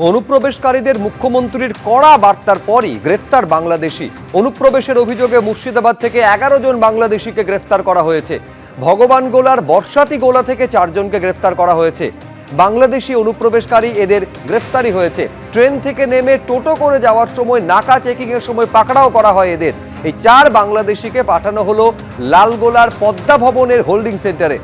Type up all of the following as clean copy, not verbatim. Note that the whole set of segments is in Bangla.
অনুপ্রবেশকারীদের মুখ্যমন্ত্রীর কড়া বার্তার পরই গ্রেফতার বাংলাদেশি। অনুপ্রবেশের অভিযোগে মুর্শিদাবাদ থেকে 11 জন বাংলাদেশিকে গ্রেফতার করা হয়েছে। ভগবানগোলার বর্ষাতি গোলা থেকে 4 জনকে গ্রেফতার করা হয়েছে। বাংলাদেশি অনুপ্রবেশকারী এদের গ্রেফতারি হয়েছে। ট্রেন থেকে নেমে টোটো করে যাওয়ার সময় নাকা চেকিং এর সময় পাকড়াও করা হয় এদের। এই 4 বাংলাদেশিকে পাঠানো হলো লালগোলার পদ্মা ভবনের হোল্ডিং সেন্টারে।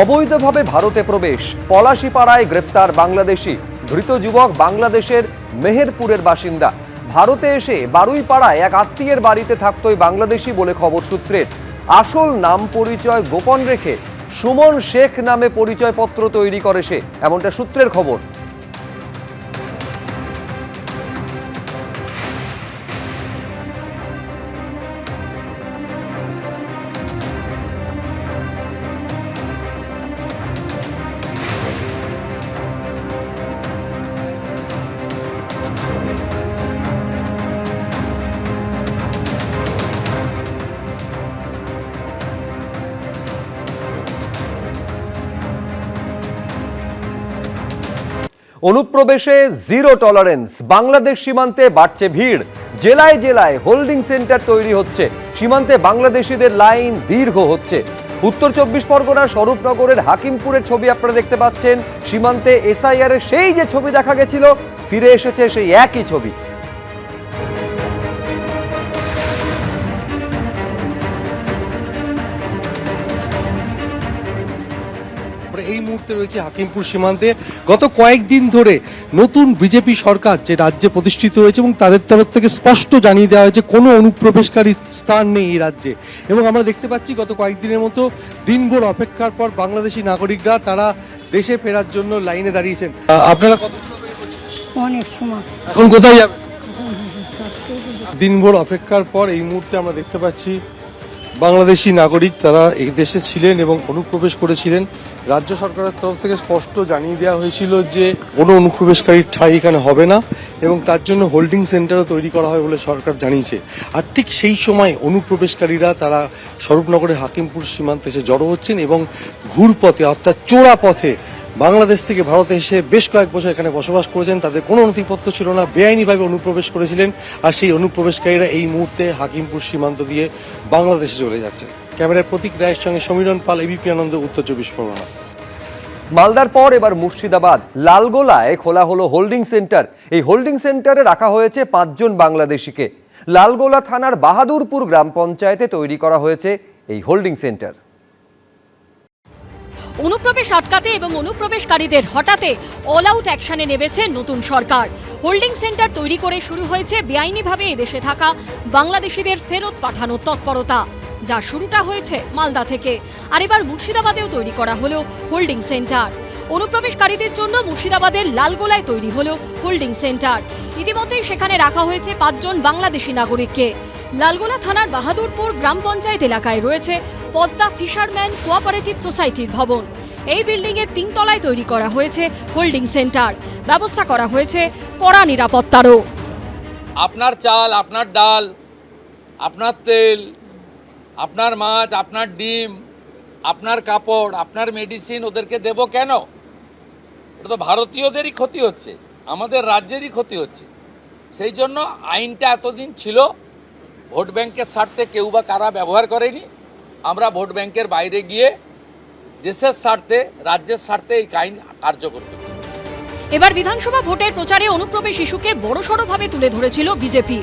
অবৈধভাবে ভারতে প্রবেশ, পলাশীপাড়ায় গ্রেফতার বাংলাদেশি। ধৃত যুবক বাংলাদেশের মেহেরপুরের বাসিন্দা। ভারতে এসে বারুইপাড়ায় এক আত্মীয়ের বাড়িতে থাকত ওই বাংলাদেশি বলে খবর সূত্রের। আসল নাম পরিচয় গোপন রেখে সুমন শেখ নামে পরিচয়পত্র তৈরি করে সে, এমনটা সূত্রের খবর। অনুপ্রবেশে জিরো টলারেন্স, বাংলাদেশ সীমান্তে বাড়ছে ভিড়। জেলায় জেলায় হোল্ডিং সেন্টার তৈরি হচ্ছে। সীমান্তে বাংলাদেশিদের লাইন দীর্ঘ হচ্ছে। উত্তর 24 পরগনার স্বরূপনগরের হাকিমপুরের ছবি আপনারা দেখতে পাচ্ছেন। সীমান্তে এসআইআর এর সেই যে ছবি দেখা গেছিল, ফিরে এসেছে সেই একই ছবি। এই মুহূর্তে রয়েছে হাকিমপুর সীমান্তে। গত কয়েকদিন ধরে নতুন বিজেপি সরকার যে রাজ্যে প্রতিষ্ঠিত হয়েছে এবং তাদের তরফ থেকে স্পষ্ট জানিয়ে দেওয়া হয়েছে কোনো অনুপ্রবেশকারী স্থান নেই এই রাজ্যে। এবং আমরা দেখতে পাচ্ছি গত কয়েকদিনের মতো দিনভর অপেক্ষার পর বাংলাদেশি নাগরিকরা তারা দেশে ফেরার জন্য লাইনে দাঁড়িয়েছেন। আপনারা কতক্ষণ অপেক্ষা করছেন? অনেক সময়। এখন কোথায় যাবেন? দিনভর অপেক্ষার পর এই মুহূর্তে আমরা দেখতে পাচ্ছি বাংলাদেশি নাগরিক তারা এই দেশে ছিলেন এবং অনুপ্রবেশ করেছিলেন। রাজ্য সরকারের তরফ থেকে স্পষ্ট জানিয়ে দেওয়া হয়েছিল যে কোনো অনুপ্রবেশকারীর ঠাঁই এখানে হবে না এবং তার জন্য হোল্ডিং সেন্টারও তৈরি করা হয় বলে সরকার জানিয়েছে। আর ঠিক সেই সময় অনুপ্রবেশকারীরা তারা স্বরূপনগরের হাকিমপুর সীমান্তে এসে জড়ো হচ্ছেন এবং ঘুরপথে অর্থাৎ চোরা পথে বাংলাদেশ থেকে ভারতে এসে বেশ কয়েক বছর এখানে বসবাস করেছেন। তাদের কোনো নথিপত্র ছিল না, বেআইনিভাবে অনুপ্রবেশ করেছিলেন। আর সেই অনুপ্রবেশকারীরা এই মুহূর্তে হাকিমপুর সীমান্ত দিয়ে বাংলাদেশে চলে যাচ্ছে। ক্যামেরার প্রতীক রায়ের সঙ্গে সমীরণ পাল, এবিপি আনন্দ, উত্তর 24 পরগনা। মালদার পর এবার মুর্শিদাবাদ লালগোলায় খোলা হলো হোল্ডিং সেন্টার। এই হোল্ডিং সেন্টারে রাখা হয়েছে 5 জন বাংলাদেশিকে। লালগোলা থানার বাহাদুরপুর গ্রাম পঞ্চায়েতে তৈরি করা হয়েছে এই হোল্ডিং সেন্টার। অনুপ্রবেশ আটকাতে এবং অনুপ্রবেশকারীদের হঠাতে অল আউট অ্যাকশনে নেমেছে নতুন সরকার। হোল্ডিং সেন্টার তৈরি করে শুরু হয়েছে বেআইনিভাবে এদেশে থাকা বাংলাদেশিদের ফেরত পাঠানোর তৎপরতা, যা শুরুটা হয়েছে মালদা থেকে। আর এবার মুর্শিদাবাদেও তৈরি করা হলো হোল্ডিং সেন্টার। অনুপ্রবেশকারীদের জন্য মুর্শিদাবাদের লালগোলায় তৈরি হলো হোল্ডিং সেন্টার। ইতিমধ্যেই সেখানে রাখা হয়েছে 5 জন বাংলাদেশি নাগরিককে। লালগোলা থানার বাহাদুরপুর গ্রাম পঞ্চায়েত এলাকায় রয়েছে পদ্মা ফিশারম্যান কোঅপারেটিভ সোসাইটির ভবন। এই বিল্ডিংয়ের 3 তলায় তৈরি করা হয়েছে হোল্ডিং সেন্টার। ব্যবস্থা করা হয়েছে কড়া নিরাপত্তারও। আপনার চাল, আপনার ডাল, আপনার তেল, আপনার মাছ, আপনার ডিম, আপনার কাপড়, আপনার মেডিসিন ওদেরকে দেব কেন? ওটা তো ভারতীয়দেরই ক্ষতি হচ্ছে, আমাদের রাজ্যেরই ক্ষতি হচ্ছে। সেই জন্য আইনটা এতদিন ছিল ভোট ব্যাংকের স্বার্থে কেউ বা কারা ব্যবহার করেনি। আমরা ভোট ব্যাংকের বাইরে গিয়ে দেশের স্বার্থে, রাজ্যের স্বার্থে এই আইন কার্যকর করছি। এবার বিধানসভা ভোটের প্রচারে অনুপ্রবেশ ইস্যুকে বড়সড়ভাবে তুলে ধরেছিল বিজেপি।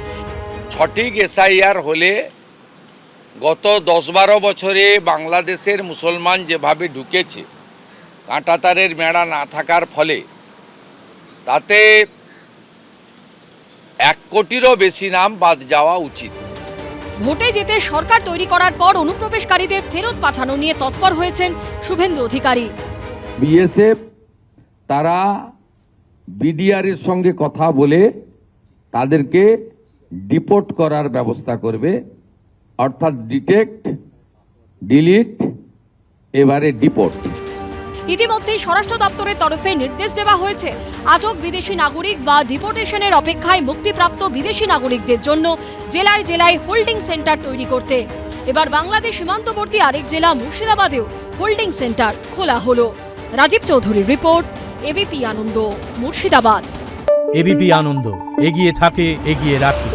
সঠিক এসআইআর হলে গত 10-12 বছরে বাংলাদেশের মুসলমান যেভাবে ঢুকেছে, কাঁটাতারের মেড়া না থাকার ফলে, তাতে 1 কোটিরও বেশি নাম বাদ যাওয়া উচিত। ভোটে জিতে সরকার তৈরি করার পর অনুপ্রবেশকারীদের ফেরত পাঠানো নিয়ে তৎপর হয়েছেন শুভেন্দু অধিকারী। বিএসএফ তারা বিডিআর এর সঙ্গে কথা বলে তাদেরকে ডিপোর্ট করার ব্যবস্থা করবে, অর্থাৎ ডিটেক্ট, ডিলিট, এবারে ডিপোর্ট। ইতিমধ্যেই স্বরাষ্ট্র দপ্তরের তরফে নির্দেশ দেওয়া হয়েছে আটক বিদেশি নাগরিক বা ডিপোর্টেশনের অপেক্ষায় মুক্তিপ্রাপ্ত বিদেশি নাগরিকদের জন্য জেলায় জেলায় হোল্ডিং সেন্টার তৈরি করতে। এবার বাংলাদেশ সীমান্তবর্তী আরেক জেলা মুর্শিদাবাদেও হোল্ডিং সেন্টার খোলা হলো। রাজীব চৌধুরীর রিপোর্ট, এবিপি আনন্দ, মুর্শিদাবাদ। এবিপি আনন্দ, এগিয়ে থাকে, এগিয়ে রাখে।